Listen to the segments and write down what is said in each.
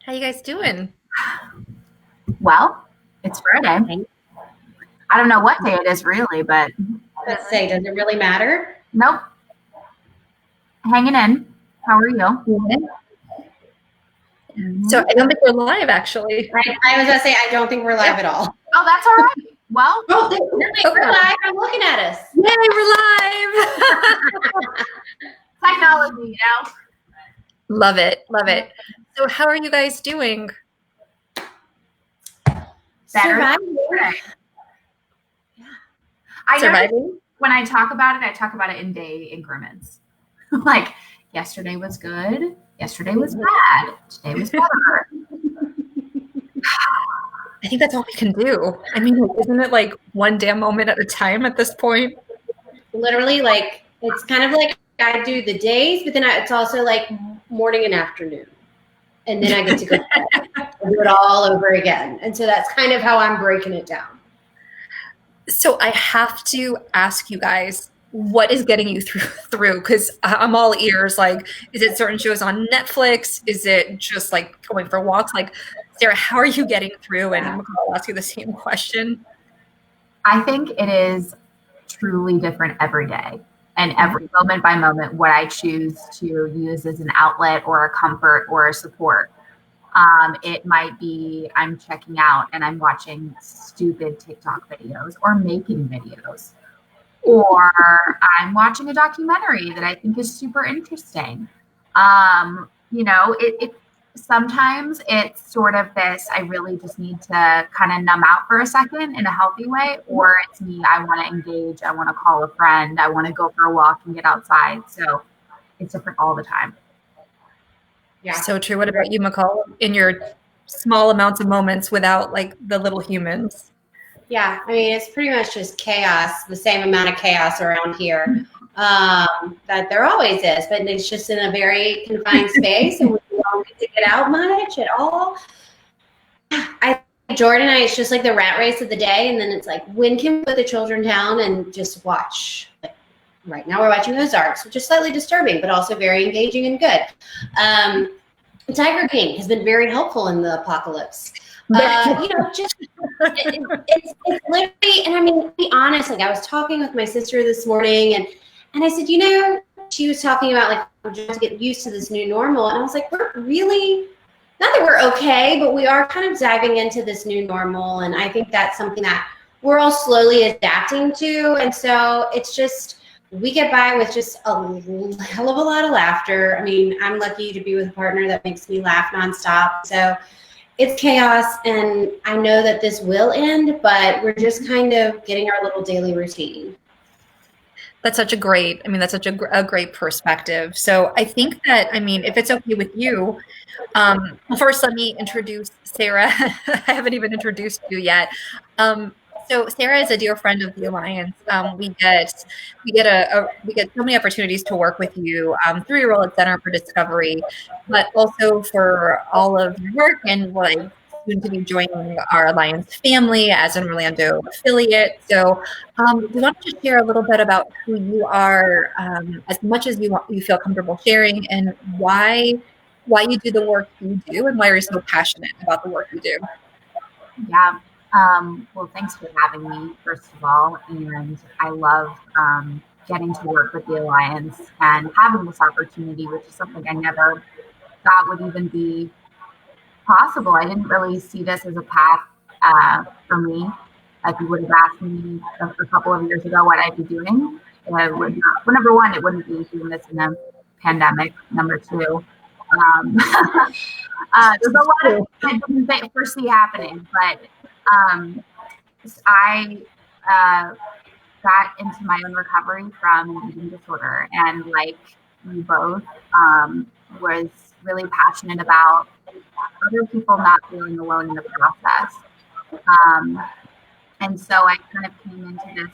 How you guys doing? Well, it's Friday. Hang- I don't know what day it is really, but Let's say, does it really matter? nope. Hanging in. How are you? So I don't think we're live, actually. I was gonna say I don't think we're live at all. Oh, that's all right. Well, We're live. I'm looking at us. Yay, we're live! technology, Love it, love it. So how are you guys doing? better Surviving. Friday. I know Surviving? when I talk about it in day increments. Like yesterday was good. Yesterday was bad. Today was better. I think that's all we can do. I mean, isn't it like one damn moment at a time at this point? Literally, like it's kind of like I do the days, but then it's also like morning and afternoon, and then I get to go and do it all over again. And so that's kind of how I'm breaking it down. So I have to ask you guys, what is getting you through? Because I'm all ears. Like, is it certain shows on Netflix? Is it just like going for walks? Like, Sarah, how are you getting through? And I'll ask you the same question. I think it is truly different every day and every moment by moment what I choose to use as an outlet or a comfort or a support. It might be I'm checking out and I'm watching stupid TikTok videos or making videos, or I'm watching a documentary that I think is super interesting. It sometimes it's sort of this, I really just need to kind of numb out for a second in a healthy way, or it's me, I want to engage, I want to call a friend, I want to go for a walk and get outside. So it's different all the time. Yeah. So true. What about you, McCall? In your small amounts of moments without like the little humans? Yeah, I mean, it's pretty much just chaos, the same amount of chaos around here that there always is, but it's just in a very confined space and we don't get to get out much at all. Jordan and I, it's just like the rat race of the day, and then it's like, when can we put the children down and just watch? Like, right now we're watching Ozarks, which is slightly disturbing, but also very engaging and good. Tiger King has been very helpful in the apocalypse. It's literally, and I mean, to be honest, like I was talking with my sister this morning and I said, she was talking about like, we're just to get used to this new normal. And I was like, we're really, not that we're okay, but we are kind of diving into this new normal. And I think that's something that we're all slowly adapting to. And so it's just, we get by with just a hell of a lot of laughter. I mean, I'm lucky to be with a partner that makes me laugh nonstop. So it's chaos, and I know that this will end, but we're just kind of getting our little daily routine. That's such a great great perspective. So I think that, I mean, if it's okay with you, first let me introduce Sarah. I haven't even introduced you yet. So Sarah is a dear friend of the Alliance. We get so many opportunities to work with you through your role at Center for Discovery, but also for all of your work and like soon to be joining our Alliance family as an Orlando affiliate. So we want to share a little bit about who you are, as much as you feel comfortable sharing, and why you do the work you do and why you're so passionate about the work you do. Yeah. Well, thanks for having me, first of all. And I love getting to work with the Alliance and having this opportunity, which is something I never thought would even be possible. I didn't really see this as a path for me. Like you would have asked me a couple of years ago what I'd be doing. Number one, it wouldn't be doing this in a pandemic. Number two, there's a lot of things I didn't foresee happening, but I got into my own recovery from an eating disorder, and like you both, was really passionate about other people not feeling alone in the process. And so I kind of came into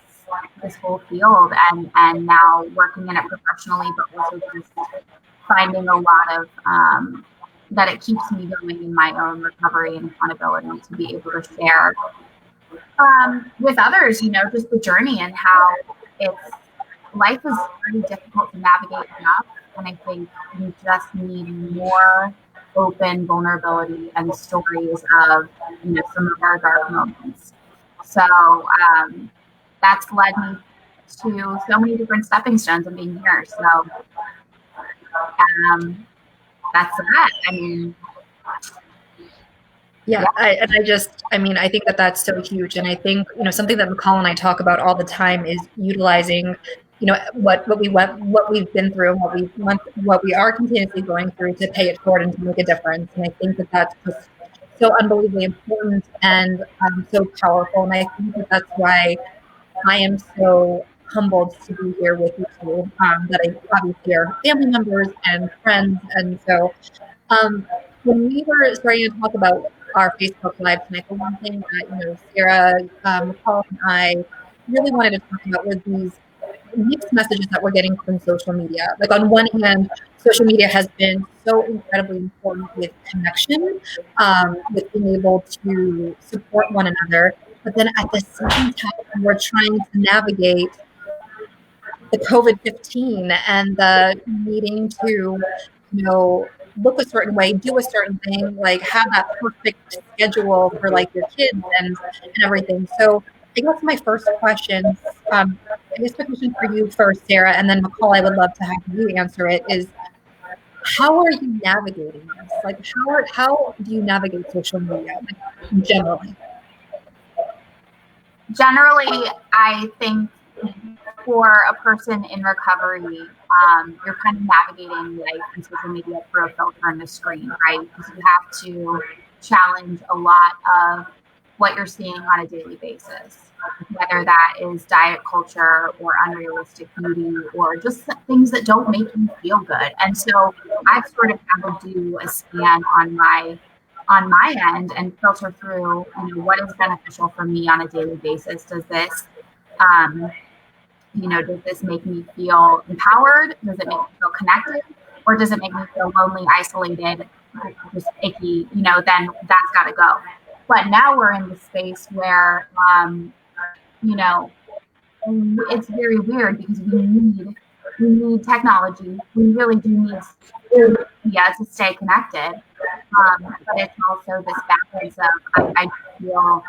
this whole field and now working in it professionally, but also just finding a lot of that it keeps me going in my own recovery and accountability to be able to share with others, just the journey and how life is very difficult to navigate enough. And I think you just need more open vulnerability and stories of, some of our dark moments. So that's led me to so many different stepping stones of being here. So that's that. I mean, yeah. I think that that's so huge. And I think, something that McCall and I talk about all the time is utilizing, what we've been through and what we are continuously going through to pay it forward and to make a difference. And I think that that's just so unbelievably important and so powerful. And I think that that's why I am so humbled to be here with you two, that I obviously are family members and friends. And so when we were starting to talk about our Facebook Live tonight, the one thing that, Sarah, McCall, and I really wanted to talk about was these mixed messages that we're getting from social media. Like, on one hand, social media has been so incredibly important with connection, with being able to support one another. But then at the same time, we're trying to navigate the COVID-19 and the needing to, look a certain way, do a certain thing, like have that perfect schedule for like your kids and everything. So I guess my first question, I guess the question for you first, Sarah, and then McCall, I would love to have you answer it, is how are you navigating this? Like, how do you navigate social media, like, generally? Generally, I think for a person in recovery, you're kind of navigating life and social media through a filter on the screen, right? Because you have to challenge a lot of what you're seeing on a daily basis, whether that is diet culture or unrealistic beauty or just things that don't make you feel good. And so I've sort of had to do a scan on my end and filter through, what is beneficial for me on a daily basis. Does this, does this make me feel empowered? Does it make me feel connected? Or does it make me feel lonely, isolated, just icky? Then that's got to go. But now we're in the space where, it's very weird because we need technology. We really do need media to stay connected. But it's also this balance of I feel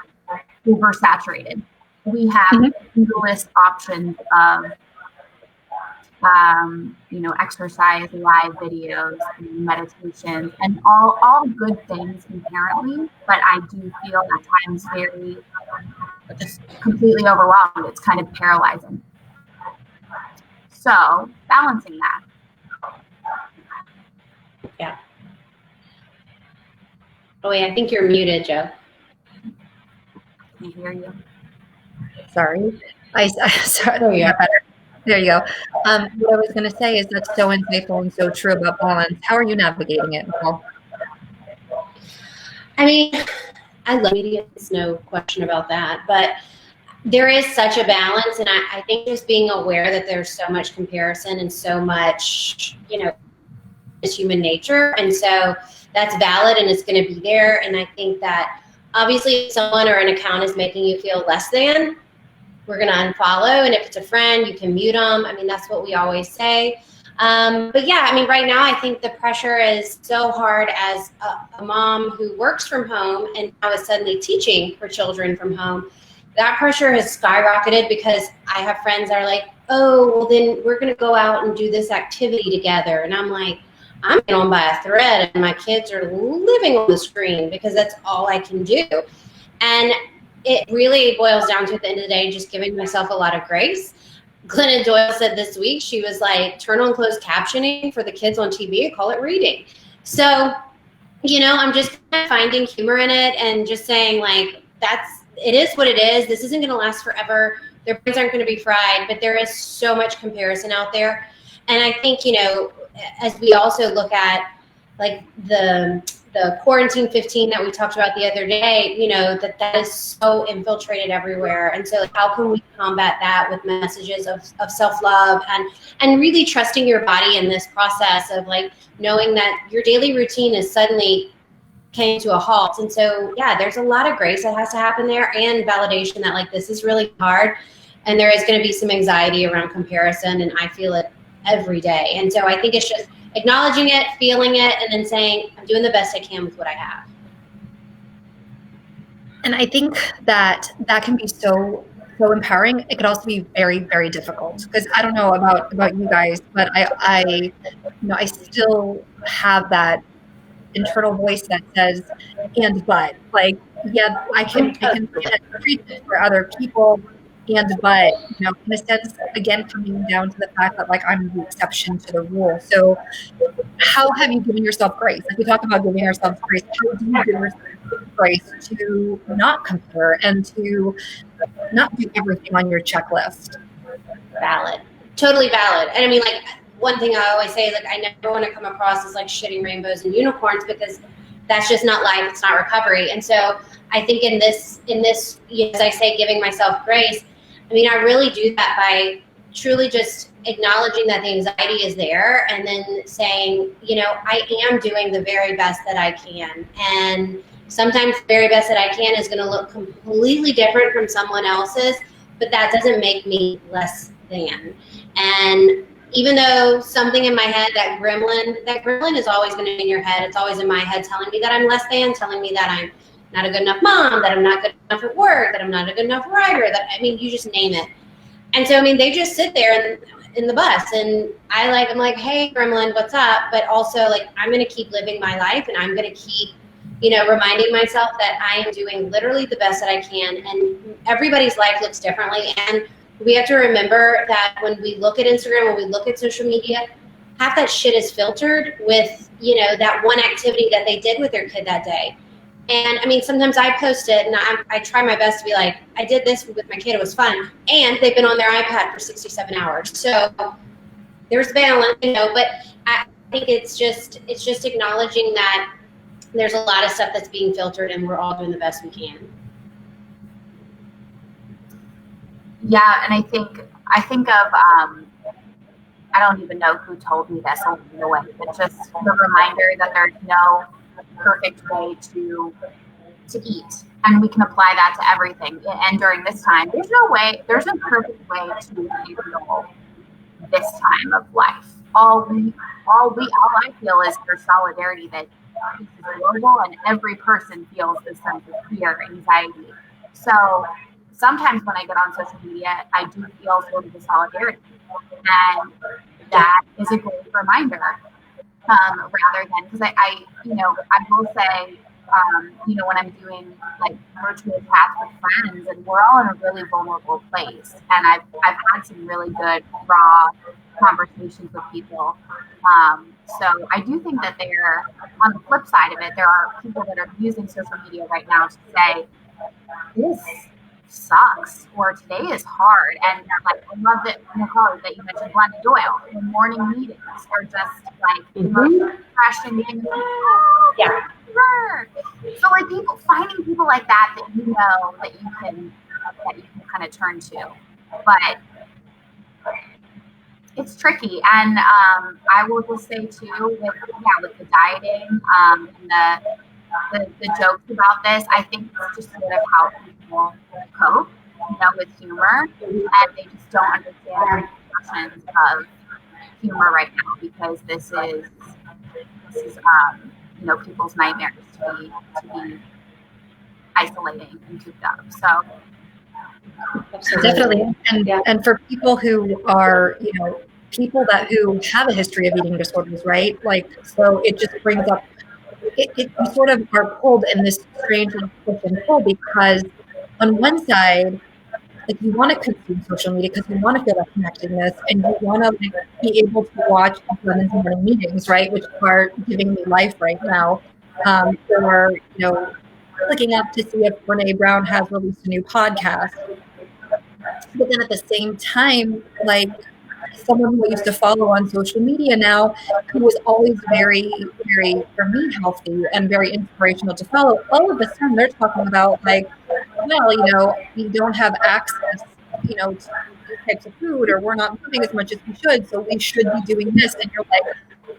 oversaturated. We have endless options of exercise, live videos, meditations, and all good things inherently. But I do feel at times very just completely overwhelmed. It's kind of paralyzing. So balancing that. Yeah. Oh wait, I think you're muted, Joe. Can I hear you? Sorry. Sorry. Yeah, better. There you go. What I was going to say is that's so insightful and so true about balance. How are you navigating it, Nicole? I mean, I love media. There's no question about that. But there is such a balance. And I think just being aware that there's so much comparison and so much, is human nature. And so that's valid and it's going to be there. And I think that obviously if someone or an account is making you feel less than, we're going to unfollow. And if it's a friend, you can mute them. I mean, that's what we always say. But yeah, I mean, right now, I think the pressure is so hard as a mom who works from home and now is suddenly teaching her children from home. That pressure has skyrocketed because I have friends that are like, oh, well, then we're going to go out and do this activity together. And I'm like, I'm on by a thread and my kids are living on the screen because that's all I can do. And it really boils down to, at the end of the day, just giving myself a lot of grace. Glennon Doyle said this week, she was like, turn on closed captioning for the kids on TV and call it reading. So, I'm just kind of finding humor in it and just saying like, it is what it is. This isn't going to last forever. Their brains aren't going to be fried, but there is so much comparison out there. And I think, as we also look at like the quarantine 15 that we talked about the other day, that is so infiltrated everywhere. And so how can we combat that with messages of self-love and really trusting your body in this process of like knowing that your daily routine is suddenly came to a halt. And so, yeah, there's a lot of grace that has to happen there and validation that like, this is really hard. And there is going to be some anxiety around comparison. And I feel it every day. And so I think it's just acknowledging it, feeling it, and then saying, I'm doing the best I can with what I have. And I think that can be so empowering. It could also be very, very difficult, because I don't know about you guys, but I still have that internal voice that says, and but, like, yeah, I can preach it for other people, and but, in a sense, again, coming down to the fact that, like, I'm the exception to the rule. So how have you given yourself grace? Like, we talk about giving ourselves grace. How do you give yourself grace to not compare and to not do everything on your checklist? Valid. Totally valid. And I mean, like, one thing I always say is, like, I never want to come across as like shitting rainbows and unicorns, because that's just not life. It's not recovery. And so I think in this, as I say, giving myself grace, I mean, I really do that by truly just acknowledging that the anxiety is there, and then saying, I am doing the very best that I can. And sometimes the very best that I can is going to look completely different from someone else's, but that doesn't make me less than. And even though something in my head, that gremlin is always going to be in your head. It's always in my head telling me that I'm less than, telling me that I'm not a good enough mom, that I'm not good enough at work, that I'm not a good enough writer, you just name it. And so, they just sit there in the bus, and I'm like, hey, gremlin, what's up? But also, like, I'm going to keep living my life, and I'm going to keep, reminding myself that I am doing literally the best that I can. And everybody's life looks differently. And we have to remember that when we look at Instagram, when we look at social media, half that shit is filtered with, that one activity that they did with their kid that day. And sometimes I post it, and I try my best to be like, I did this with my kid, it was fun. And they've been on their iPad for 67 hours. So there's balance, but I think it's just acknowledging that there's a lot of stuff that's being filtered, and we're all doing the best we can. Yeah, and I think of I don't even know who told me this along the way, but just the reminder that there's no perfect way to eat, and we can apply that to everything. And during this time, there's no perfect way to handle this time of life. All I feel is there's solidarity, that this is global, and every person feels this sense of fear, anxiety. So sometimes when I get on social media, I do feel sort of the solidarity, and that is a great reminder. Rather than, because I will say, when I'm doing like virtual chats with friends, and we're all in a really vulnerable place, and I've had some really good raw conversations with people. So I do think that on the flip side of it, there are people that are using social media right now to say, this sucks, or today is hard. And like, I love that, Nicole, that you mentioned Glennon Doyle. The morning meetings are just like crashing in. Yeah. So like, finding people like that you know that you can kind of turn to, but it's tricky. And I will just say too, with the dieting and the jokes about this, I think it's just sort of how people cope, with humor, and they just don't understand the repercussions of humor right now, because this is people's nightmares to be isolating and cooped up. So definitely, and for people who are, people who have a history of eating disorders, right? Like, so it just brings up, it sort of are pulled in this strange push and pull, because on one side, like, you want to consume social media because you want to feel that connectedness, and you want to be able to watch women's morning meetings, right, which are giving me life right now. Or clicking up to see if Brene Brown has released a new podcast. But then at the same time, like, someone who I used to follow on social media now, who was always very, very, for me, healthy and very inspirational to follow, all of a sudden they're talking about, like, well, we don't have access, to these types of food, or we're not moving as much as we should, so we should be doing this. And you're like,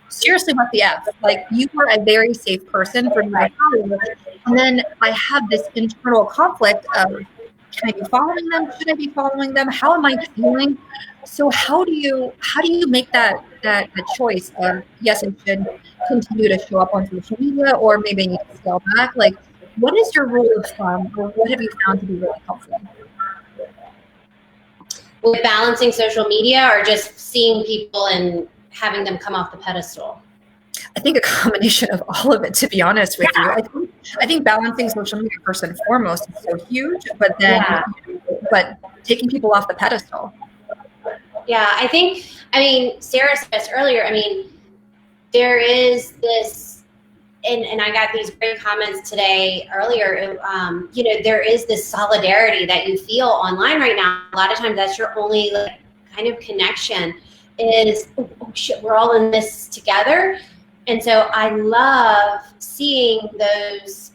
seriously, what the F? Like, you are a very safe person for me to follow. And then I have this internal conflict of, Can I be following them? Should I be following them? How am I feeling? So how do you make that choice of, yes, I should continue to show up on social media, or maybe I need to scale back? Like, what is your rule of thumb, or what have you found to be really helpful? With balancing social media, or just seeing people and having them come off the pedestal? I think a combination of all of it, to be honest with you. I think balancing social media first and foremost is so huge, but then, but taking people off the pedestal. Yeah, I mean, Sarah said this earlier. I mean, there is this, and I got these great comments today earlier. You know, there is this solidarity that you feel online right now. A lot of times that's your only like kind of connection is, oh shit, we're all in this together. And so I love seeing those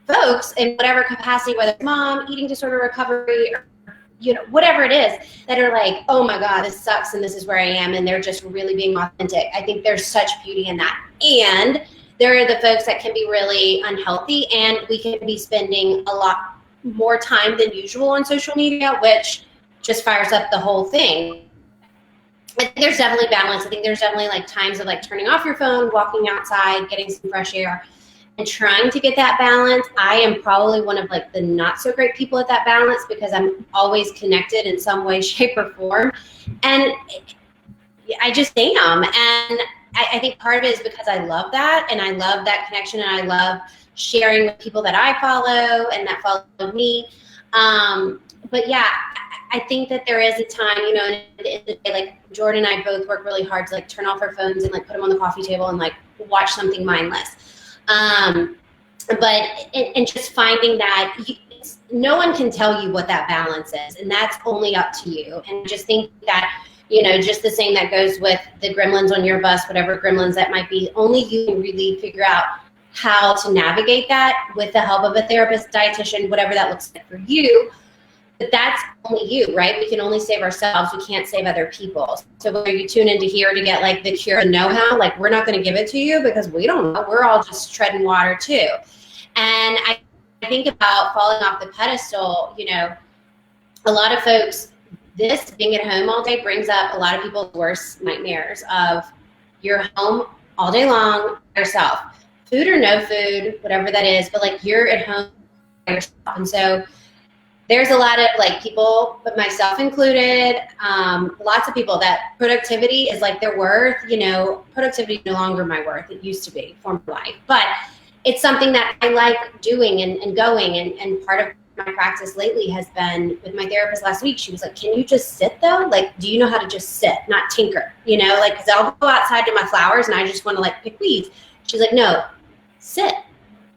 folks in whatever capacity, whether it's mom, eating disorder recovery, or, you know, whatever it is, that are like, oh my God, this sucks and this is where I am. And they're just really being authentic. I think there's such beauty in that. And there are the folks that can be really unhealthy, and we can be spending a lot more time than usual on social media, which just fires up the whole thing. I think there's definitely balance. I think there's definitely like times of like turning off your phone, walking outside, getting some fresh air, and trying to get that balance. I am probably one of like the not so great people at that balance, because I'm always connected in some way, shape, or form. And I just am. And I think part of it is because I love that, and I love that connection, and I love sharing with people that I follow and that follow me. But yeah, I think that there is a time, you know, and at the end of the day, like Jordan and I both work really hard to like turn off our phones and like put them on the coffee table and like watch something mindless. But just finding that no one can tell you what that balance is, and that's only up to you. And just think that, you know, just the same that goes with the gremlins on your bus, whatever gremlins that might be, only you can really figure out how to navigate that with the help of a therapist, dietitian, whatever that looks like for you. But that's only you, right? We can only save ourselves. We can't save other people. So whether you tune into here to get like the cure and know-how, like we're not going to give it to you because we don't know. We're all just treading water too. And I think about falling off the pedestal, you know, a lot of folks, this being at home all day brings up a lot of people's worst nightmares of you're home all day long by yourself, food or no food, whatever that is, but like you're at home by yourself. And so there's a lot of like people, but myself included, lots of people that productivity is like their worth. You know, productivity is no longer my worth. It used to be for my life, but it's something that I like doing and going. And part of my practice lately has been with my therapist last week. She was like, can you just sit though? Like, do you know how to just sit, not tinker? You know, like, cause I'll go outside to my flowers and I just want to like pick weeds. She's like, no, sit,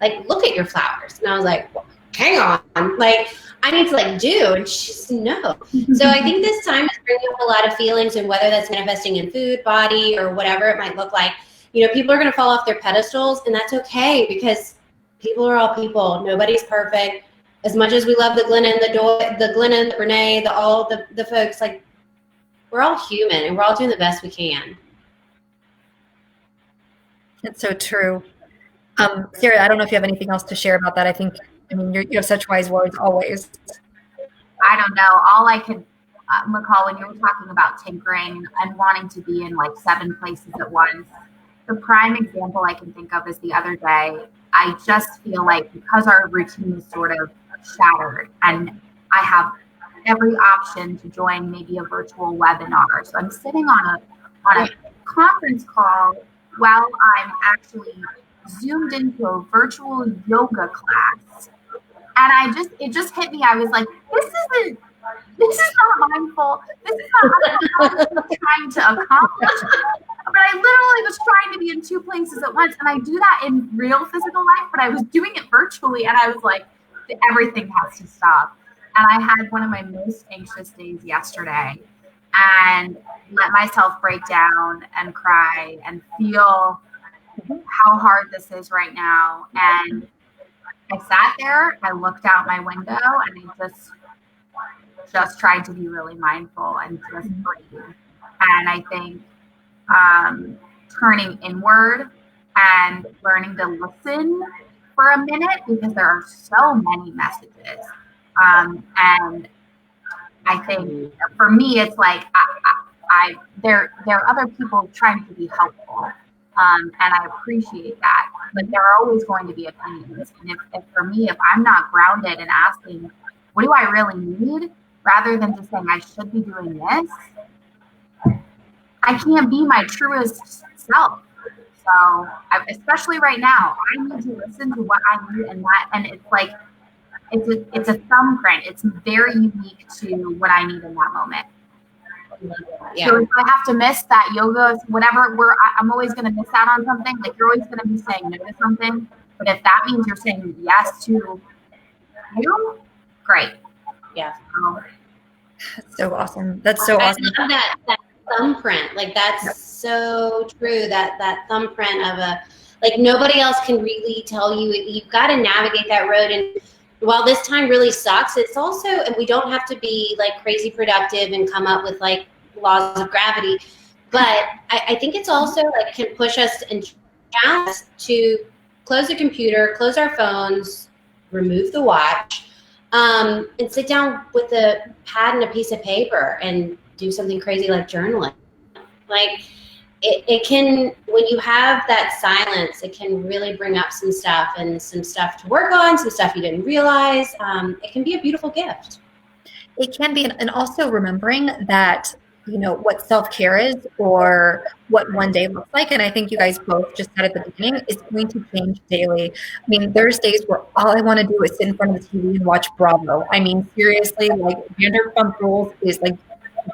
like, look at your flowers. And I was like, well, hang on, like, I need to like do, and she said no. So I think this time is bringing up a lot of feelings, and whether that's manifesting in food, body, or whatever it might look like, you know, people are going to fall off their pedestals, and that's okay, because people are all people. Nobody's perfect. As much as we love the Glenna and the Glenna, the Renee, all the folks, like, we're all human, and we're all doing the best we can. That's so true. Sarah, I don't know if you have anything else to share about that. I mean, you have such wise words always. I don't know. All I could, McCall, when you were talking about tinkering and wanting to be in like 7 places at once, the prime example I can think of is the other day. I just feel like because our routine is sort of shattered and I have every option to join maybe a virtual webinar. So I'm sitting on a conference call while I'm actually zoomed into a virtual yoga class. And it just hit me. I was like, this is not mindful. This is not what I'm trying to accomplish. But I literally was trying to be in 2 places at once. And I do that in real physical life, but I was doing it virtually. And I was like, everything has to stop. And I had one of my most anxious days yesterday and let myself break down and cry and feel how hard this is right now. And I sat there, I looked out my window, and I just tried to be really mindful and just breathe. And I think turning inward and learning to listen for a minute, because there are so many messages. And I think for me, it's like there are other people trying to be helpful, and I appreciate that. But there are always going to be opinions, and if for me, if I'm not grounded and asking, what do I really need, rather than just saying I should be doing this, I can't be my truest self. So, especially right now, I need to listen to what I need, and it's like it's a thumbprint. It's very unique to what I need in that moment. Yeah. So if I have to miss that yoga, whatever, I'm always going to miss out on something. Like you're always going to be saying no to something. But if that means you're saying yes to you, great. Yeah. That's so awesome. That's so awesome. I love that thumbprint. Like that's so true. That thumbprint of like nobody else can really tell you. You've got to navigate that road. And while this time really sucks, it's also, and we don't have to be like crazy productive and come up with like laws of gravity, but I think it's also like can push us and challenge us to close the computer, close our phones, remove the watch, and sit down with a pad and a piece of paper and do something crazy like journaling. Like it can, when you have that silence, it can really bring up some stuff and some stuff to work on, some stuff you didn't realize. It can be a beautiful gift. It can be, and also remembering that, you know, what self-care is or what one day looks like. And I think you guys both just said at the beginning, is going to change daily. I mean, there's days where all I want to do is sit in front of the TV and watch Bravo. I mean, seriously, like Vanderpump Rules is like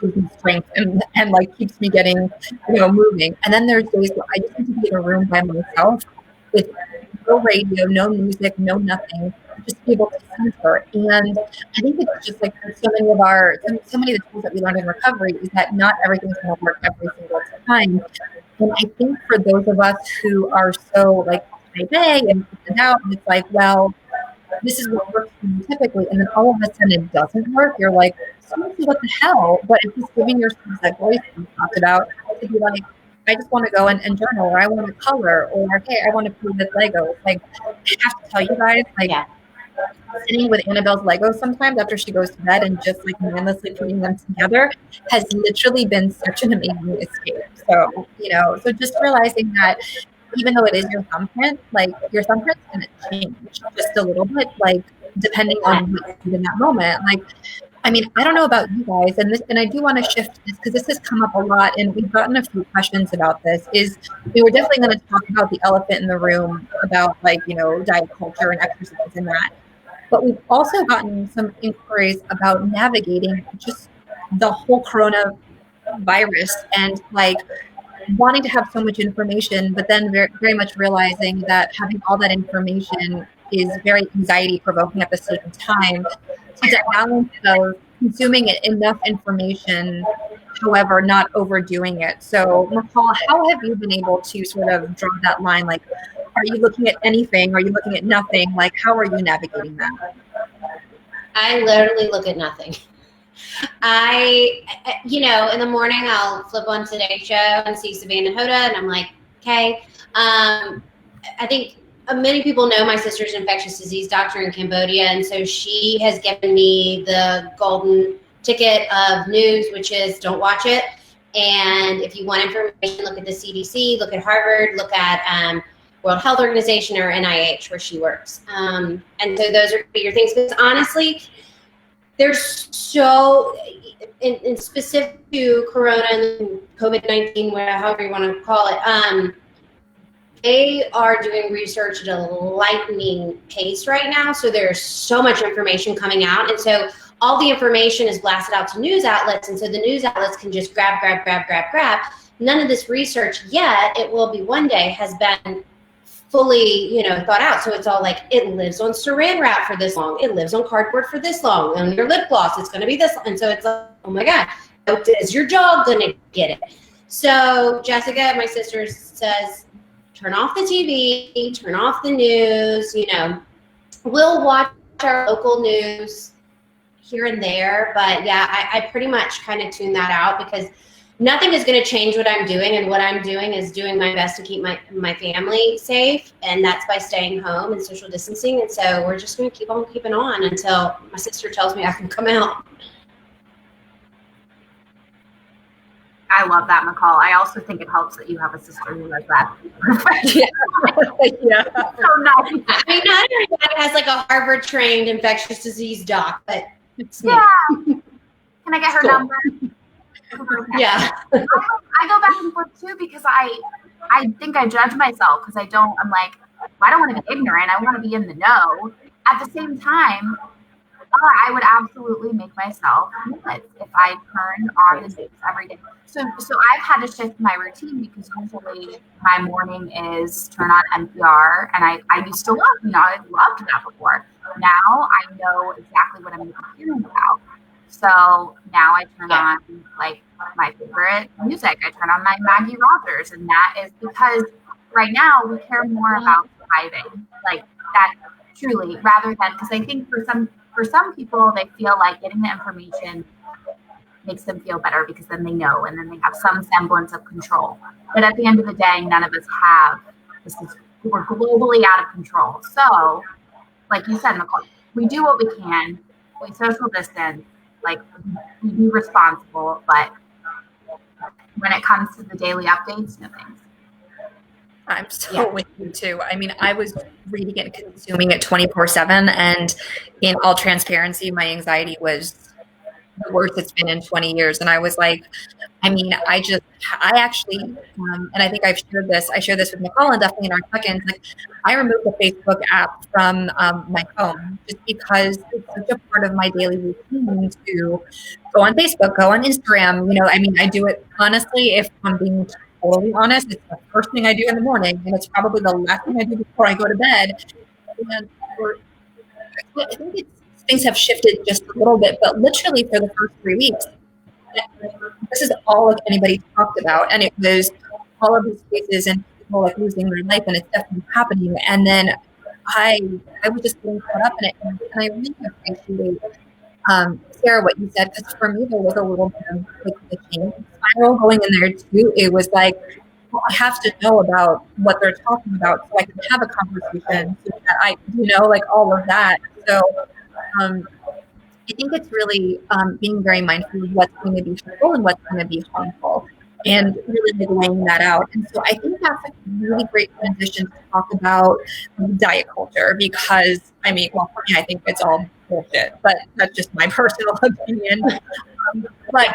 gives me strength and like keeps me getting, you know, moving. And then there's days where I just need to be in a room by myself with no radio, no music, no nothing, just be able to center. And I think it's just like so many of the tools that we learned in recovery is that not everything's going to work every single time. And I think for those of us who are so like type A and put it out, and it's like, well, this is what works for you typically, and then all of a sudden it doesn't work. You're like, seriously, what the hell? But it's just giving yourself that voice we talked about to be like, I just want to go and journal, or I want to color, or hey, I want to play with Lego. Like, I have to tell you guys, like, sitting with Annabelle's Legos sometimes after she goes to bed and just like mindlessly putting them together has literally been such an amazing escape. So, you know, so just realizing that even though it is your thumbprint, like your thumbprint's going to change just a little bit, like depending on what you do in that moment. Like, I mean, I don't know about you guys, and I do want to shift this because this has come up a lot, and we've gotten a few questions about this. We're definitely going to talk about the elephant in the room about like, you know, diet culture and exercise and that. But we've also gotten some inquiries about navigating just the whole coronavirus and like wanting to have so much information, but then very, very much realizing that having all that information is very anxiety provoking at the same time. So that balance of consuming enough information, however, not overdoing it. So McCall, how have you been able to sort of draw that line? Like, are you looking at anything? Are you looking at nothing? Like, how are you navigating that? I literally look at nothing. You know, in the morning I'll flip on Today's Show and see Savannah Hoda, and I'm like, okay. I think many people know my sister's an infectious disease doctor in Cambodia, and so she has given me the golden ticket of news, which is don't watch it. And if you want information, look at the CDC, look at Harvard, look at World Health Organization or NIH, where she works. And so those are your things. Because honestly, there's so, in specific to Corona and COVID-19, however you want to call it, they are doing research at a lightning pace right now. So there's so much information coming out. And so all the information is blasted out to news outlets. And so the news outlets can just grab. None of this research yet, it will be one day, has been fully, you know, thought out. So it's all like, it lives on saran wrap for this long. It lives on cardboard for this long. On your lip gloss, it's going to be this long. And so it's like, oh my God, is your dog going to get it? So Jessica, my sister, says, turn off the TV, turn off the news, you know, we'll watch our local news here and there. But yeah, I pretty much kind of tune that out because nothing is going to change what I'm doing, and what I'm doing is doing my best to keep my family safe, and that's by staying home and social distancing. And so we're just going to keep on keeping on until my sister tells me I can come out. I love that, McCall. I also think it helps that you have a sister who does that. Yeah. So nice. I mean, not everybody has like a Harvard-trained infectious disease doc, but it's me. Yeah. Can I get her Cool. number? Yeah. I go back and forth too because I think I judge myself because I'm like, I don't want to be ignorant. I want to be in the know. At the same time, I would absolutely make myself nuts if I turned on the news every day. So I've had to shift my routine because usually my morning is turn on NPR, and I used to love, I loved that before. Now I know exactly what I'm hearing about. So now I turn on like my favorite music. I turn on my Maggie Rogers, and that is because right now we care more about surviving, like that truly, rather than, because I think for some people they feel like getting the information makes them feel better because then they know and then they have some semblance of control. But at the end of the day, none of us have. We're globally out of control. So, like you said, Nicole, we do what we can. We social distance. Like, we be responsible, but when it comes to the daily updates, no thanks. I'm so with you too. I mean, I was reading it, consuming it 24/7, and in all transparency, my anxiety was the worst it's been in 20 years. And I was like, I mean, I actually, and I think I shared this with Nicole and definitely in our check-ins, like, I removed the Facebook app from my phone just because it's such a part of my daily routine to go on Facebook, go on Instagram. I mean, I do it honestly, if I'm being totally honest, it's the first thing I do in the morning, and it's probably the last thing I do before I go to bed. And I think things have shifted just a little bit, but literally for the first 3 weeks, this is all like anybody talked about, and it was all of these cases and people like losing their life, and it's definitely happening. And then I was just getting caught up in it, and I really appreciate Sarah what you said, because for me there was a little bit of like the change spiral going in there too. It was like, well, I have to know about what they're talking about so I can have a conversation, so that I like all of that. So I think it's really being very mindful of what's going to be helpful and what's going to be harmful, and really like laying that out. And so I think that's a really great transition to talk about diet culture, because I mean, well, for me, I think it's all bullshit, but that's just my personal opinion. But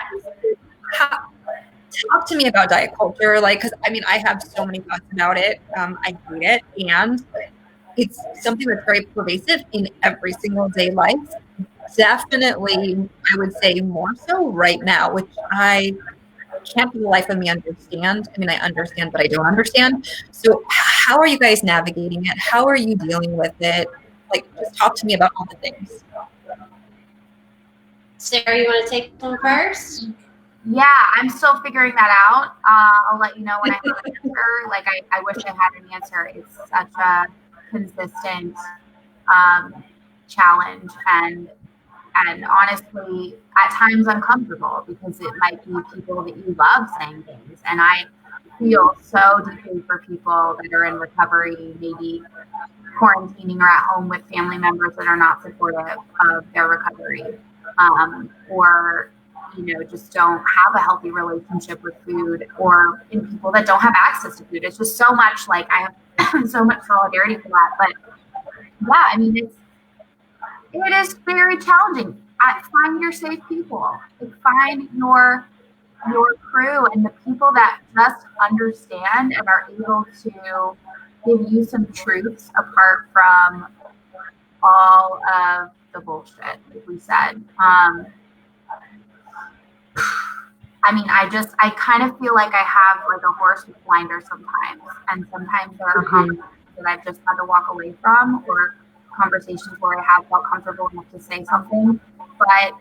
talk to me about diet culture, like, because I mean, I have so many thoughts about it. I hate it, and it's something that's very pervasive in every single day life. Definitely, I would say more so right now, which I can't for the life of me understand. I mean, I understand, but I don't understand. So how are you guys navigating it? How are you dealing with it? Like, just talk to me about all the things. Sarah, you want to take one first? Yeah, I'm still figuring that out. I'll let you know when I have an answer. Like, I wish I had an answer. It's such a consistent challenge, and honestly, at times uncomfortable, because it might be people that you love saying things. And I feel so deeply for people that are in recovery, maybe quarantining or at home with family members that are not supportive of their recovery, or just don't have a healthy relationship with food, or in people that don't have access to food. It's just so much, like, I have so much solidarity for that. But yeah, I mean, it is very challenging. Find your safe people. Like, find your crew and the people that just understand and are able to give you some truths apart from all of the bullshit, like we said. I mean, I kind of feel like I have like a horse with blinders sometimes. And sometimes there are conversations that I've just had to walk away from, or conversations where I have felt comfortable enough to say something. But,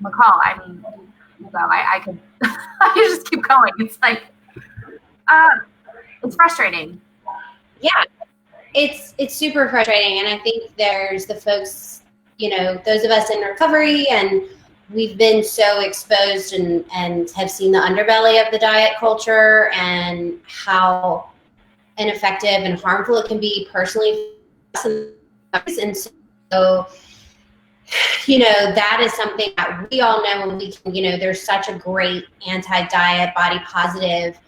McCall, I mean, you go. I could I could just keep going. It's like, it's frustrating. Yeah, it's super frustrating. And I think there's the folks those of us in recovery, and we've been so exposed and have seen the underbelly of the diet culture and how ineffective and harmful it can be personally. And so, that is something that we all know when we can, there's such a great anti-diet, body positive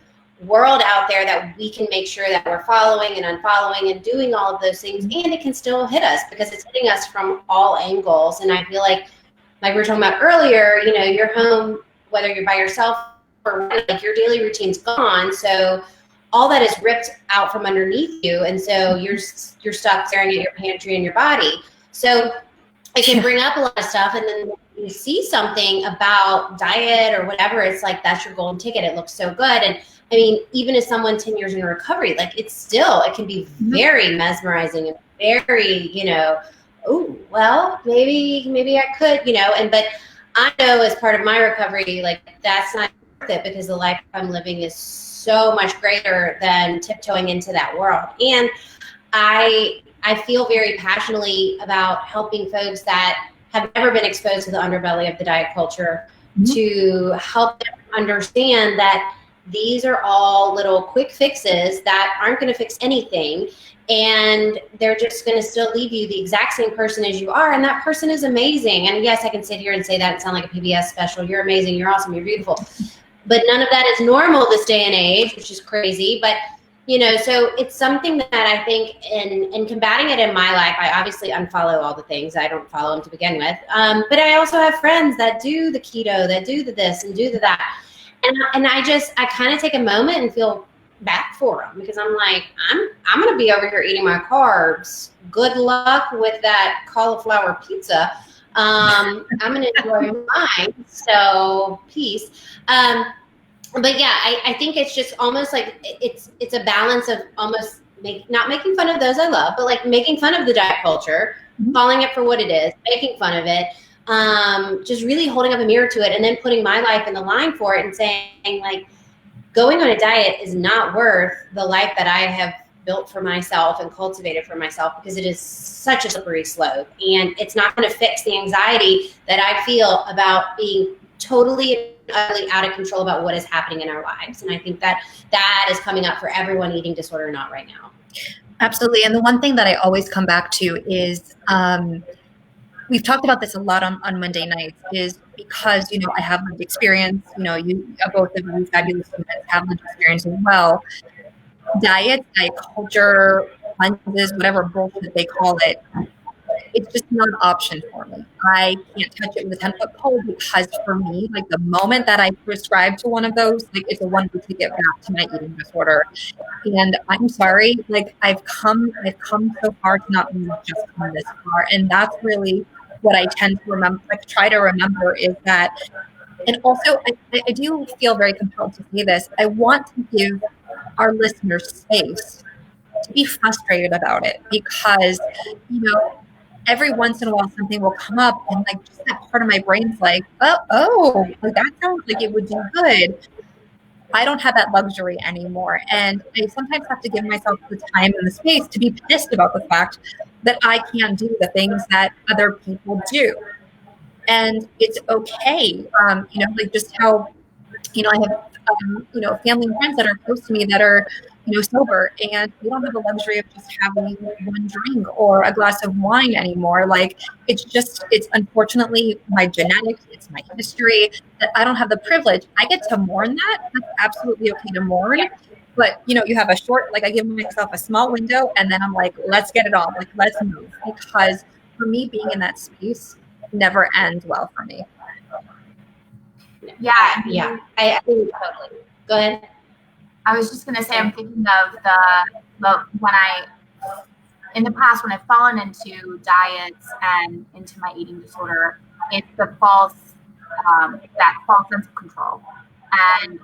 world out there that we can make sure that we're following and unfollowing and doing all of those things, and it can still hit us because it's hitting us from all angles. And I feel like we were talking about earlier, you're home, whether you're by yourself or like your daily routine's gone, so all that is ripped out from underneath you, and so you're stuck staring at your pantry and your body. So it can bring up a lot of stuff, and then you see something about diet or whatever, it's like that's your golden ticket. It looks so good. And I mean, even as someone 10 years in recovery, like it can be very mesmerizing and very, oh, well, maybe I could, but I know as part of my recovery, like that's not worth it because the life I'm living is so much greater than tiptoeing into that world. And I feel very passionately about helping folks that have never been exposed to the underbelly of the diet culture to help them understand that these are all little quick fixes that aren't going to fix anything. And they're just going to still leave you the exact same person as you are. And that person is amazing. And yes, I can sit here and say that and sound like a PBS special. You're amazing. You're awesome. You're beautiful. But none of that is normal this day and age, which is crazy. But, so it's something that I think in combating it in my life, I obviously unfollow all the things. I don't follow them to begin with. But I also have friends that do the keto, that do the this and do the that. And I kind of take a moment and feel bad for them because I'm like, I'm going to be over here eating my carbs. Good luck with that cauliflower pizza. I'm going to enjoy mine. So peace. But yeah, I think it's just almost like it's a balance of almost not making fun of those I love, but like making fun of the diet culture, calling it for what it is, making fun of it, just really holding up a mirror to it and then putting my life in the line for it and saying like, going on a diet is not worth the life that I have built for myself and cultivated for myself because it is such a slippery slope and it's not going to fix the anxiety that I feel about being totally and utterly out of control about what is happening in our lives. And I think that is coming up for everyone eating disorder or not right now. Absolutely. And the one thing that I always come back to is we've talked about this a lot on Monday nights is because, I have lived experience, you both of you fabulous women have lived experience as well. Diet culture, cleanses, whatever bullshit they call it, it's just not an option for me. I can't touch it with a 10-foot pole because for me, like the moment that I prescribe to one of those, like it's a one-way ticket back to my eating disorder. And I'm sorry, like I've come so far to not be just come this far. And that's really what I tend to remember, like try to remember is that, and also I do feel very compelled to say this. I want to give our listeners space to be frustrated about it because, every once in a while something will come up and like just that part of my brain's like, oh, like that sounds like it would do good. I don't have that luxury anymore. And I sometimes have to give myself the time and the space to be pissed about the fact that I can't do the things that other people do. And it's okay. Like just how, I have, family and friends that are close to me that are, sober and we don't have the luxury of just having one drink or a glass of wine anymore. Like it's unfortunately my genetics, it's my history that I don't have the privilege. I get to mourn that. That's absolutely okay to mourn. But, you have a short, like I give myself a small window and then I'm like, let's get it on. Like, let's move. Because for me, being in that space never ends well for me. Yeah. I totally. Go ahead. I was just going to say, I'm thinking of when in the past, when I've fallen into diets and into my eating disorder, it's the false sense of control. And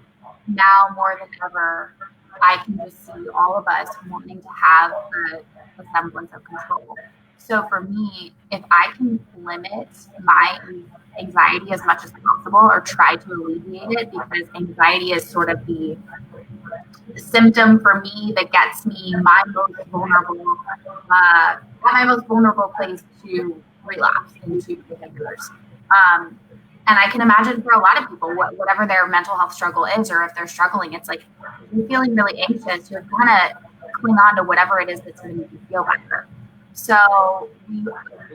now more than ever, I can just see all of us wanting to have a semblance of control. So for me, if I can limit my anxiety as much as possible or try to alleviate it, because anxiety is sort of the symptom for me that gets me my most vulnerable place to relapse into behaviors. And I can imagine for a lot of people, whatever their mental health struggle is, or if they're struggling, it's like you're feeling really anxious, you're gonna cling on to whatever it is that's going to make you feel better. So we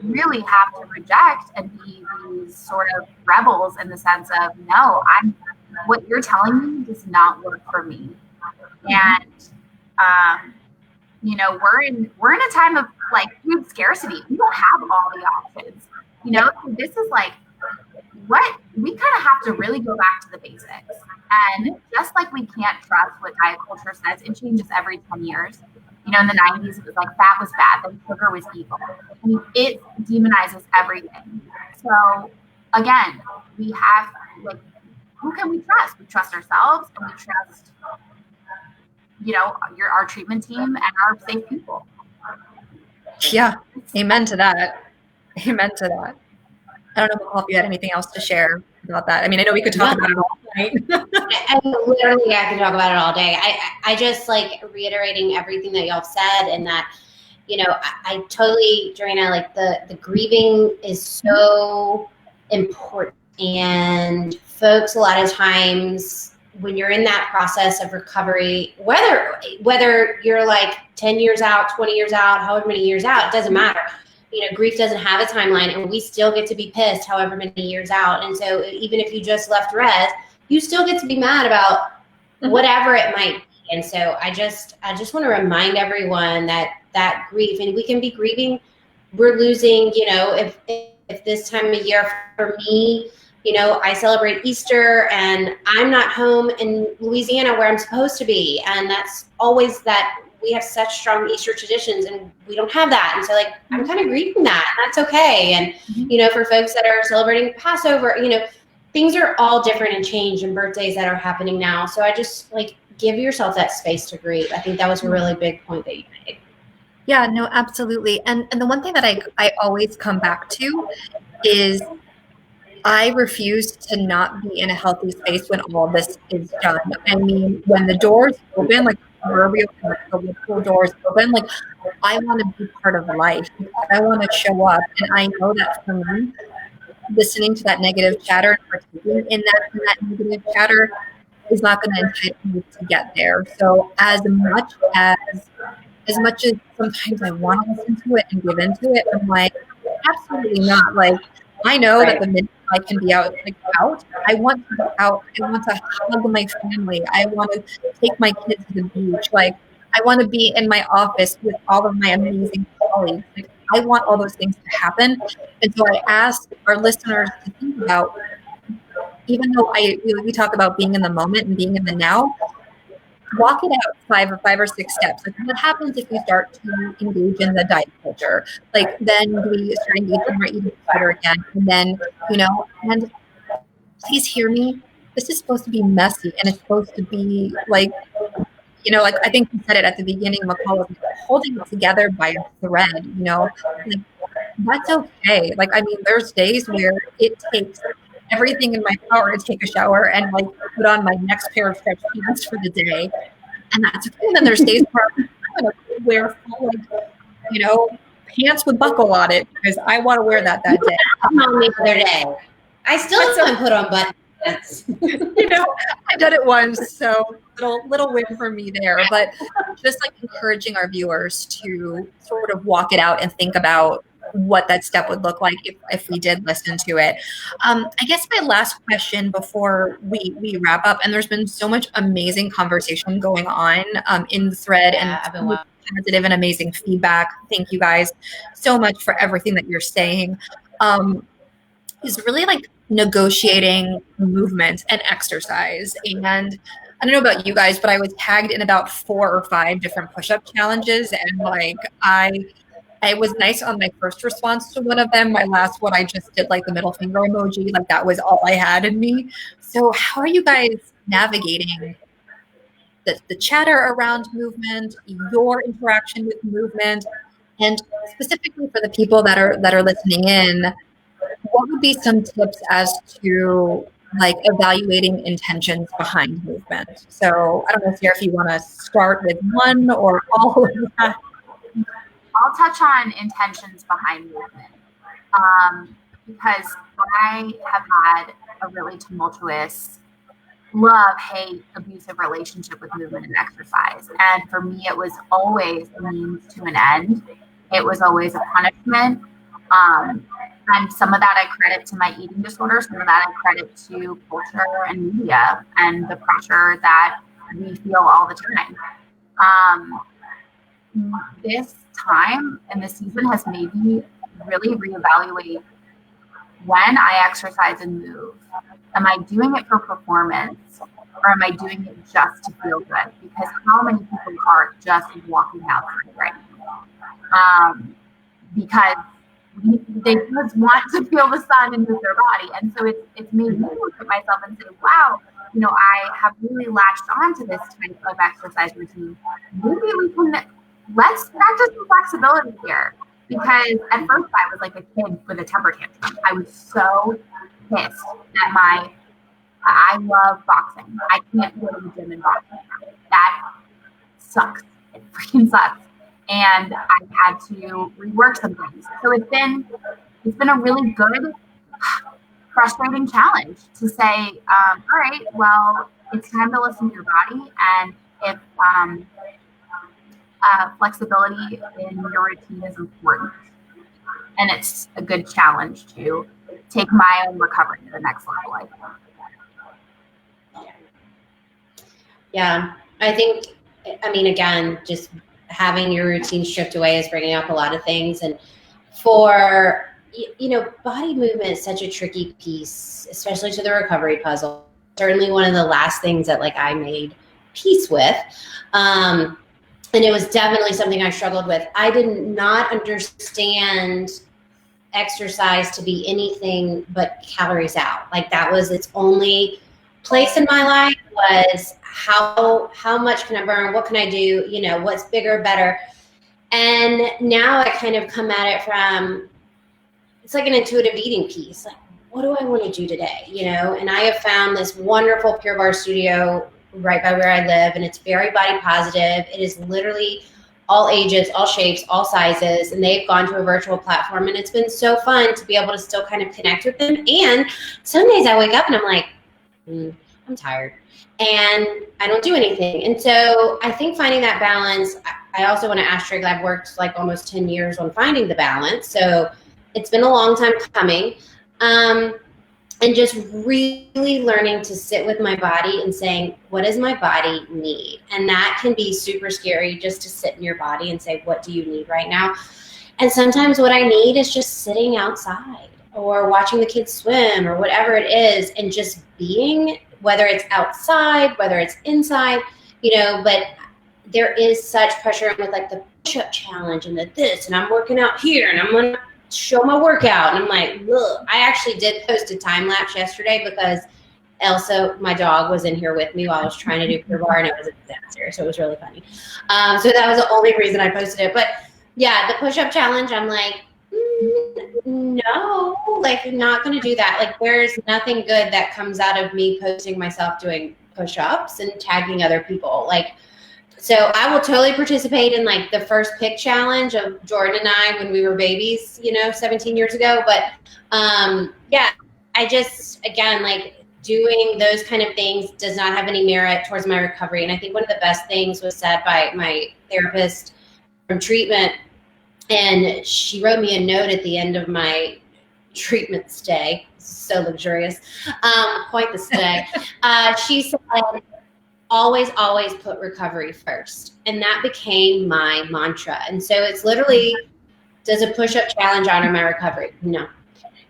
really have to reject and be these sort of rebels in the sense of, no, what you're telling me does not work for me. And we're in a time of like food scarcity. We don't have all the options. So this is like what we kind of have to really go back to the basics. And just like we can't trust what diet culture says, it changes every 10 years. In the 90s, it was like fat was bad, then sugar was evil. I mean, it demonizes everything. So again, we have like, who can we trust? We trust ourselves, and we trust, our treatment team and our safe people. Yeah, amen to that. Amen to that. I don't know, Nicole, if you had anything else to share about that. I mean, I know we could talk about it all night. I can talk about it all day. I just like reiterating everything that y'all said, and that, I totally, Joanna, like the grieving is so important. And folks, a lot of times when you're in that process of recovery, whether you're like 10 years out, 20 years out, however many years out, it doesn't matter. Grief doesn't have a timeline, and we still get to be pissed however many years out. And so even if you just left res, you still get to be mad about whatever it might be. And so I just want to remind everyone that grief, and we can be grieving, we're losing, if this time of year for me, I celebrate Easter and I'm not home in Louisiana where I'm supposed to be. And that's always that. We have such strong Easter traditions, and we don't have that. And so like, I'm kind of grieving that, and that's okay. And, for folks that are celebrating Passover, things are all different and change, and birthdays that are happening now. So I just like, give yourself that space to grieve. I think that was a really big point that you made. Yeah, no, absolutely. And the one thing that I always come back to is I refuse to not be in a healthy space when all this is done. I mean, when the doors open, like the doors open, like I want to be part of life. I want to show up, and I know that for me, listening to that negative chatter and partaking in that negative chatter is not going to entitle me to get there. So as much as sometimes I want to listen to it and give into it, I'm like, absolutely not. Like, I know that the minute I can be out, I want to go out. I want to hug my family. I want to take my kids to the beach. Like, I want to be in my office with all of my amazing colleagues. Like, I want all those things to happen. And so I ask our listeners to think about, even though we talk about being in the moment and being in the now, walk it out five or six steps. Like, what happens if we start to engage in the diet culture? Like, then we start engaging our eating disorder again. And then, and please hear me. This is supposed to be messy, and it's supposed to be like, like I think you said it at the beginning, McCall, holding it together by a thread, like that's okay. Like, I mean, there's days where it takes everything in my power to take a shower and like put on my next pair of stretch pants for the day, and that's okay. And then there's days where I'm gonna wear full, like, pants with buckle on it because I want to wear that day. On the other day, I still haven't put on buttons. I've done it once, so little win for me there. But just like encouraging our viewers to sort of walk it out and think about what that step would look like if we did listen to it. I guess my last question before we wrap up, and there's been so much amazing conversation going on in the thread, and positive and amazing feedback. Thank you guys so much for everything that you're saying. Is really like negotiating movement and exercise. And I don't know about you guys, but I was tagged in about 4 or 5 different push-up challenges, and like I was nice on my first response to one of them. My last one, I just did like the middle finger emoji. Like, that was all I had in me. So how are you guys navigating the chatter around movement, your interaction with movement, and specifically for the people that are listening in, what would be some tips as to like evaluating intentions behind movement? So I don't know, Sarah, if you want to start with one or all of that. I'll touch on intentions behind movement. because I have had a really tumultuous love, hate, abusive relationship with movement and exercise. And for me, it was always a means to an end. It was always a punishment. And some of that I credit to my eating disorder. Some of that I credit to culture and media and the pressure that we feel all the time. This time and this season has made me really reevaluate when I exercise and move. Am I doing it for performance or am I doing it just to feel good? Because how many people are just walking outside right now? Because they just want to feel the sun and move their body. And so it's made me look at myself and say, wow, I have really latched onto this type of exercise routine. Maybe we can, let's practice some flexibility here. Because at first I was like a kid with a temper tantrum. I was so pissed that I love boxing. I can't go to the gym and box. That sucks. It freaking sucks. And I've had to rework some things. So it's been a really good, frustrating challenge to say, all right, well, it's time to listen to your body. And if flexibility in your routine is important, and it's a good challenge to take my own recovery to the next level, I think. Yeah, again, just having your routine stripped away is bringing up a lot of things. And for, body movement is such a tricky piece, especially to the recovery puzzle. Certainly one of the last things that I made peace with. And it was definitely something I struggled with. I did not understand exercise to be anything but calories out. That was its only place in my life, was how much can I burn? What can I do? What's bigger, better? And now I kind of come at it from, it's like an intuitive eating piece. What do I want to do today? And I have found this wonderful Pure Barre studio right by where I live, and it's very body positive. It is literally all ages, all shapes, all sizes, and they've gone to a virtual platform, and it's been so fun to be able to still kind of connect with them. And some days I wake up and I'm like, I'm tired, and I don't do anything. And so I think finding that balance, I also want to asterisk, I've worked almost 10 years on finding the balance, so it's been a long time coming. And just really learning to sit with my body and saying, what does my body need? And that can be super scary, just to sit in your body and say, what do you need right now? And sometimes what I need is just sitting outside or watching the kids swim or whatever it is, and just being, whether it's outside, whether it's inside, but there is such pressure with the push-up challenge and this, and I'm working out here and I'm going to show my workout, and I'm like, ugh. I actually did post a time lapse yesterday because Elsa, my dog, was in here with me while I was trying to do Pure Barre, and it was a disaster, so it was really funny. So that was the only reason I posted it. But yeah, the push-up challenge, I'm like, no, not going to do that. There's nothing good that comes out of me posting myself doing push-ups and tagging other people. So I will totally participate in the first pick challenge of Jordan and I when we were babies, 17 years ago. But yeah, I just, again, doing those kind of things does not have any merit towards my recovery. And I think one of the best things was said by my therapist from treatment. And she wrote me a note at the end of my treatment stay. So luxurious. Quite the stay. She said, always put recovery first. And that became my mantra. And so it's literally, does a push-up challenge honor my recovery? No.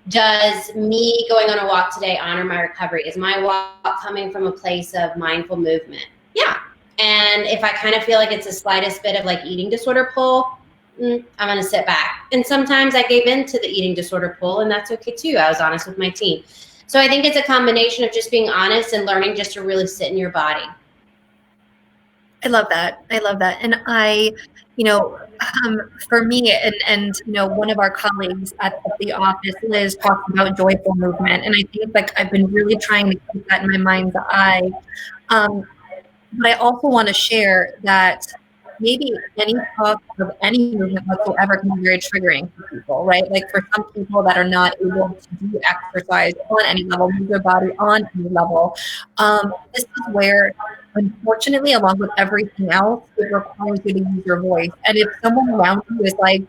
Does me going on a walk today honor my recovery? Is my walk coming from a place of mindful movement? Yeah. And if I kind of feel it's the slightest bit of eating disorder pull, I'm going to sit back. And sometimes I gave in to the eating disorder pull, and that's okay too. I was honest with my team. So I think it's a combination of just being honest and learning just to really sit in your body. I love that. And for me, and one of our colleagues at the office, Liz, talks about joyful movement. And I think I've been really trying to keep that in my mind's eye. But I also want to share that maybe any talk of any movement whatsoever can be very triggering for people, right? Like for some people that are not able to do exercise on any level, move their body on any level, this is where, unfortunately, along with everything else, it requires you to use your voice. And if someone around you is like,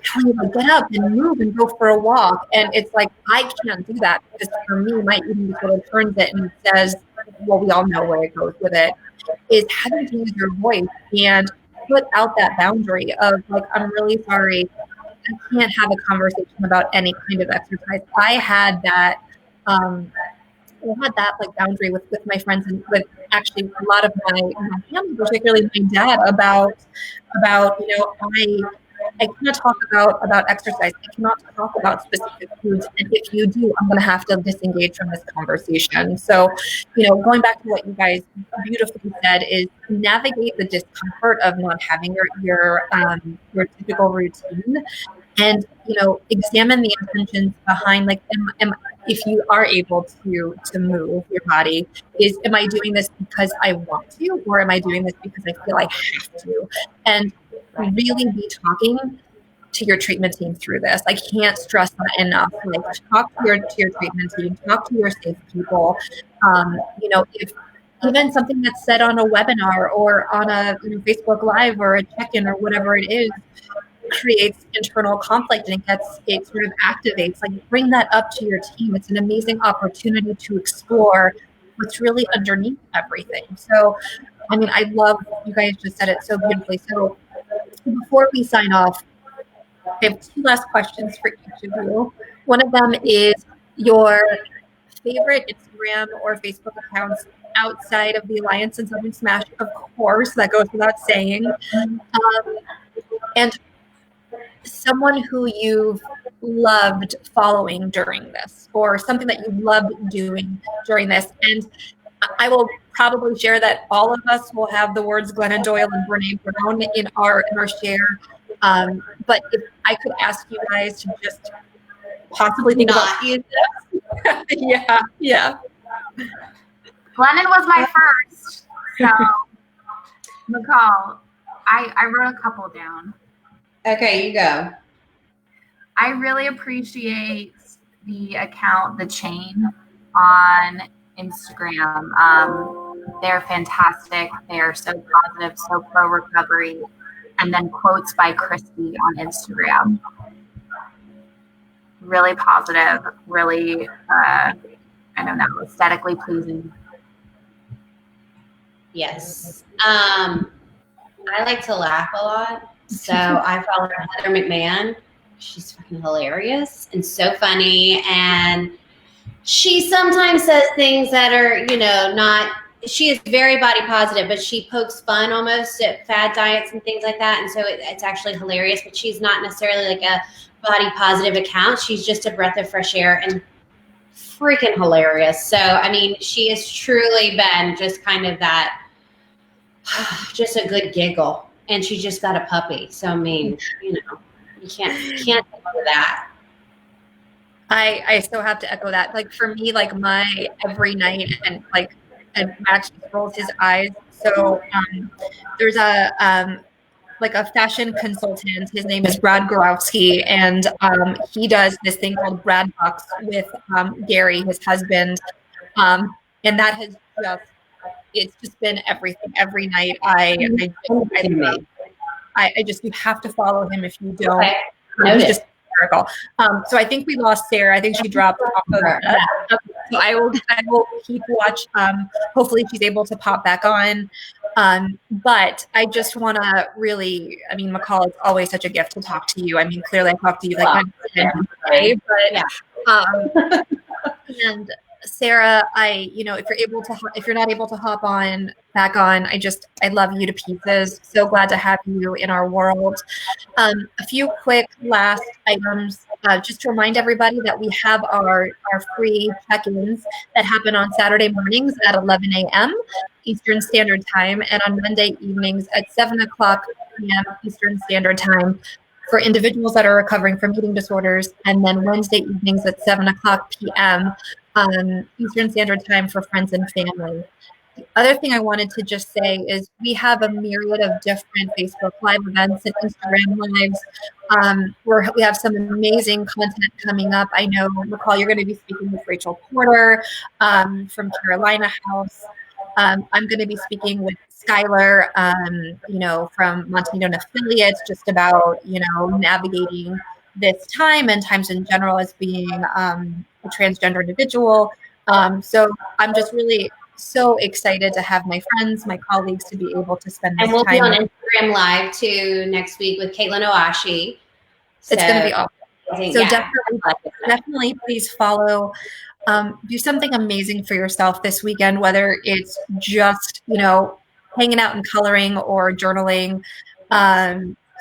telling you to get up and move and go for a walk, and it's like, I can't do that because for me, my eating disorder turns it and says, well, we all know where it goes with it, is having to use your voice and put out that boundary of like, I'm really sorry, I can't have a conversation about any kind of exercise. I had that like boundary with my friends and with actually a lot of my family, particularly my dad, about I cannot talk about exercise. I cannot talk about specific foods. And if you do, I'm going to have to disengage from this conversation. So, going back to what you guys beautifully said is navigate the discomfort of not having your typical routine, and examine the intentions behind, like, if you are able to move your body, am I doing this because I want to, or am I doing this because I feel I have to? And really be talking to your treatment team through this. I can't stress that enough. Like, talk to your treatment team, talk to your safe people. If even something that's said on a webinar or on a Facebook Live or a check-in or whatever it is creates internal conflict and it sort of activates, like, bring that up to your team. It's an amazing opportunity to explore what's really underneath everything. So, I love, you guys just said it so beautifully. So before we sign off, I have two last questions for each of you. One of them is your favorite Instagram or Facebook accounts outside of the Alliance and Southern Smash, of course, that goes without saying. And someone who you've loved following during this, or something that you loved doing during this. And I will probably share that all of us will have the words Glennon Doyle and Brene Brown in our share. But if I could ask you guys to just possibly think about this. Yeah. Glennon was my first. So, McCall, I wrote a couple down. Okay, you go. I really appreciate the account, The Chain, on Instagram. They're fantastic. They're so positive, so pro recovery. And then quotes by Christy on Instagram. Really positive, really, aesthetically pleasing. Yes. I like to laugh a lot. So I follow Heather McMahon. She's fucking hilarious and so funny. And she sometimes says things that are, not, she is very body positive, but she pokes fun almost at fad diets and things like that. And so it's actually hilarious, but she's not necessarily like a body positive account. She's just a breath of fresh air and freaking hilarious. So, she has truly been just kind of that, just a good giggle. And she just got a puppy. So, you can't go that. I still have to echo that. Like, for me, like, my every night, and like, and Max rolls his eyes. So there's a fashion consultant. His name is Brad Gorowski, and he does this thing called Brad Bucks with Gary, his husband, and that has it's just been everything. Every night, I just, you have to follow him if you don't. Okay. He's just hysterical. So I think we lost Sarah. I think she dropped off of that. So I will keep watch. Hopefully she's able to pop back on. But I just want to really, McCall, it's always such a gift to talk to you. Clearly I talk to you like today, but and Sarah, if you're not able to hop back on, I love you to pieces. So glad to have you in our world. A few quick last items, just to remind everybody that we have our free check-ins that happen on Saturday mornings at 11 a.m. Eastern Standard Time, and on Monday evenings at 7 o'clock p.m. Eastern Standard Time for individuals that are recovering from eating disorders, and then Wednesday evenings at 7 o'clock p.m. Eastern Standard Time for friends and family. other thing I wanted to just say is we have a myriad of different Facebook Live events and Instagram Lives. Where we have some amazing content coming up. I know, Nicole, you're going to be speaking with Rachel Porter from Carolina House. I'm going to be speaking with Skylar, from Montana Affiliates, just about, navigating this time and times in general as being a transgender individual. So I'm just really so excited to have my friends, my colleagues, to be able to spend this time. And we'll time. be on Instagram Live too next week with Caitlin Oashi. It's going to be awesome. So yeah. definitely please follow. Do something amazing for yourself this weekend, whether it's just, hanging out and coloring or journaling.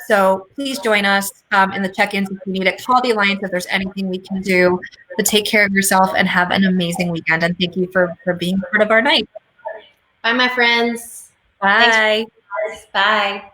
So please join us in the check-ins if you need it. Call the Alliance if there's anything we can do to take care of yourself and have an amazing weekend. And thank you for being part of our night. Bye, my friends. Bye. Thanks. Bye.